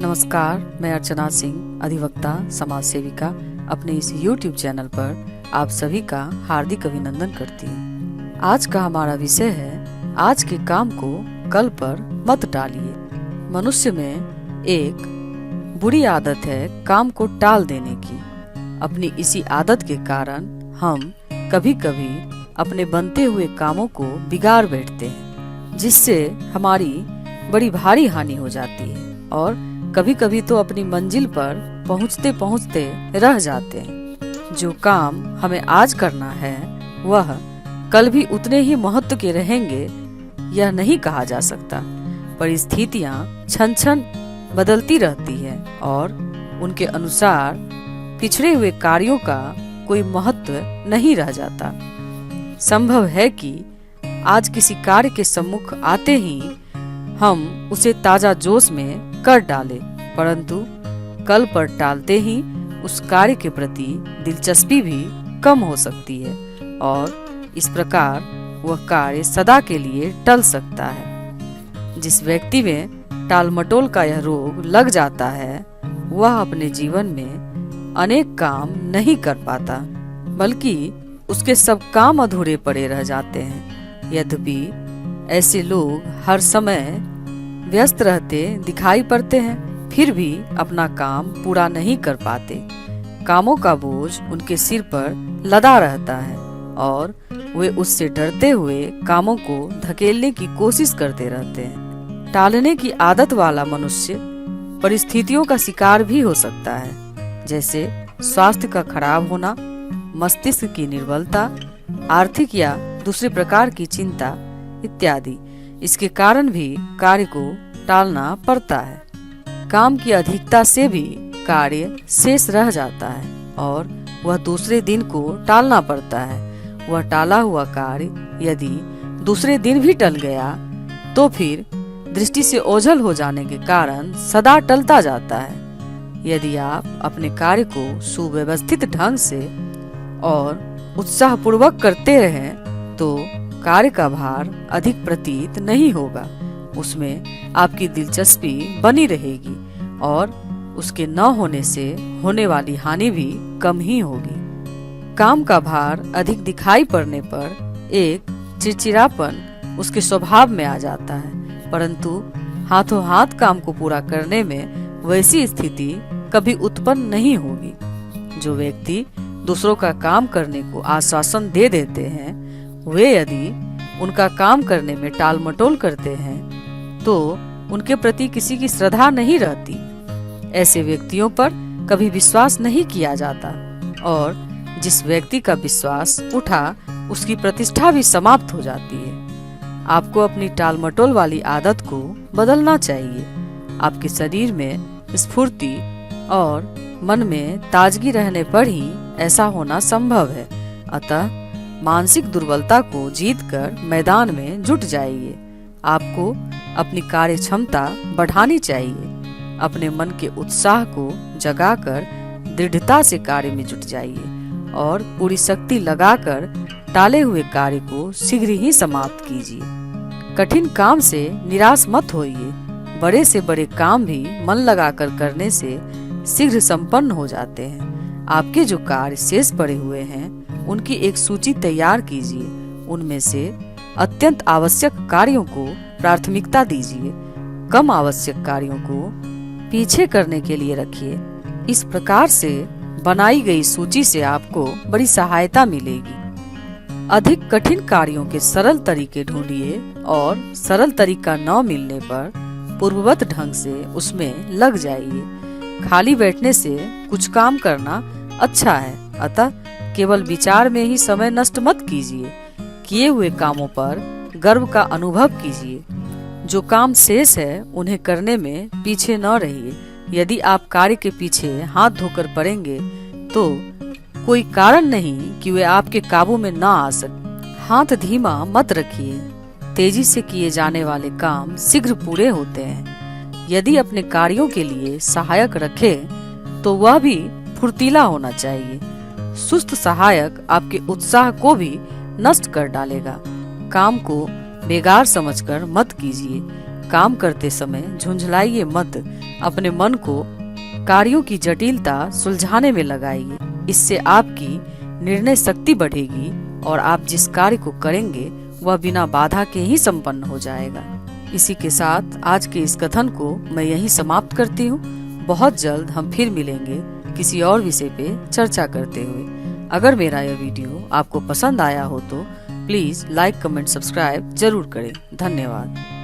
नमस्कार, मैं अर्चना सिंह, अधिवक्ता, समाज सेविका, अपने इस YouTube चैनल पर आप सभी का हार्दिक अभिनंदन करती हूँ। आज का हमारा विषय है, आज के काम को कल पर मत टालिए। मनुष्य में एक बुरी आदत है काम को टाल देने की। अपनी इसी आदत के कारण हम कभी कभी अपने बनते हुए कामों को बिगाड़ बैठते हैं, जिससे हमारी बड़ी भारी हानि हो जाती है और कभी कभी तो अपनी मंजिल पर पहुंचते पहुंचते रह जाते हैं। जो काम हमें आज करना है वह कल भी उतने ही महत्व के रहेंगे यह नहीं कहा जा सकता। परिस्थितियां क्षण क्षण बदलती रहती है और उनके अनुसार पिछड़े हुए कार्यों का कोई महत्व नहीं रह जाता। संभव है कि आज किसी कार्य के सम्मुख आते ही हम उसे ताजा जोश में कर डालें, परंतु कल पर टालते ही उस कार्य के प्रति दिलचस्पी भी कम हो सकती है और इस प्रकार वह कार्य सदा के लिए टल सकता है। जिस व्यक्ति में टाल मटोल का यह रोग लग जाता है वह अपने जीवन में अनेक काम नहीं कर पाता, बल्कि उसके सब काम अधूरे पड़े रह जाते हैं। यद्यपि ऐसे लोग हर समय व्यस्त रहते दिखाई पड़ते हैं, फिर भी अपना काम पूरा नहीं कर पाते। कामों का बोझ उनके सिर पर लदा रहता है और वे उससे डरते हुए कामों को धकेलने की कोशिश करते रहते हैं। टालने की आदत वाला मनुष्य परिस्थितियों का शिकार भी हो सकता है, जैसे स्वास्थ्य का खराब होना, मस्तिष्क की निर्बलता, आर्थिक या दूसरे प्रकार की चिंता इत्यादि। इसके कारण भी कार्य को टालना पड़ता है। काम की अधिकता से भी कार्य शेष रह जाता है और वह दूसरे दिन को टालना पड़ता है। वह टाला हुआ कार्य यदि दूसरे दिन भी टल गया तो फिर दृष्टि से ओझल हो जाने के कारण सदा टलता जाता है। यदि आप अपने कार्य को सुव्यवस्थित ढंग से और उत्साहपूर्वक करते रहें तो कार्य का भार अधिक प्रतीत नहीं होगा। उसमें आपकी दिलचस्पी बनी रहेगी और उसके न होने से होने वाली हानि भी कम ही होगी। काम का भार अधिक दिखाई पड़ने पर एक चिड़चिड़ापन उसके स्वभाव में आ जाता है, परंतु हाथों हाथ काम को पूरा करने में वैसी स्थिति कभी उत्पन्न नहीं होगी। जो व्यक्ति दूसरों का काम करने को आश्वासन दे देते हैं, वे यदि उनका काम करने में टाल मटोल करते हैं तो उनके प्रति किसी की श्रद्धा नहीं रहती। ऐसे व्यक्तियों पर कभी विश्वास नहीं किया जाता और जिस व्यक्ति का विश्वास उठा उसकी प्रतिष्ठा भी समाप्त हो जाती है। आपको अपनी टाल मटोल वाली आदत को बदलना चाहिए। आपके शरीर में स्फूर्ति और मन में ताजगी रहने पर ही ऐसा होना संभव है। अतः मानसिक दुर्बलता को जीतकर मैदान में जुट जाइए। आपको अपनी कार्य क्षमता बढ़ानी चाहिए। अपने मन के उत्साह को जगाकर दृढ़ता से कार्य में जुट जाइए और पूरी शक्ति लगाकर टाले हुए कार्य को शीघ्र ही समाप्त कीजिए। कठिन काम से निराश मत होइए। बड़े से बड़े काम भी मन लगाकर करने से शीघ्र संपन्न हो जाते हैं। आपके जो कार्य शेष पड़े हुए हैं उनकी एक सूची तैयार कीजिए। उनमें से अत्यंत आवश्यक कार्यों को प्राथमिकता दीजिए। कम आवश्यक कार्यों को पीछे करने के लिए रखिए। इस प्रकार से बनाई गई सूची से आपको बड़ी सहायता मिलेगी। अधिक कठिन कार्यों के सरल तरीके ढूंढिए और सरल तरीका न मिलने पर पूर्ववत ढंग से उसमें लग जाइए। खाली बैठने से कुछ काम करना अच्छा है, अतः केवल विचार में ही समय नष्ट मत कीजिए। किए हुए कामों पर गर्व का अनुभव कीजिए। जो काम शेष है उन्हें करने में पीछे न रहिए। यदि आप कार्य के पीछे हाथ धोकर पड़ेंगे तो कोई कारण नहीं कि वे आपके काबू में न आ सके। हाथ धीमा मत रखिए। तेजी से किए जाने वाले काम शीघ्र पूरे होते हैं। यदि अपने कार्यों के लिए सहायक रखे तो वह भी फुर्तीला होना चाहिए। सुस्त सहायक आपके उत्साह को भी नष्ट कर डालेगा। काम को बेकार समझकर मत कीजिए। काम करते समय झुंझलाइए मत, अपने मन को कार्यों की जटिलता सुलझाने में लगाइए। इससे आपकी निर्णय शक्ति बढ़ेगी और आप जिस कार्य को करेंगे वह बिना बाधा के ही संपन्न हो जाएगा। इसी के साथ आज के इस कथन को मैं यहीं समाप्त करती हूँ। बहुत जल्द हम फिर मिलेंगे किसी और विषय पे चर्चा करते हुए। अगर मेरा यह वीडियो आपको पसंद आया हो तो प्लीज लाइक, कमेंट, सब्सक्राइब जरूर करें। धन्यवाद।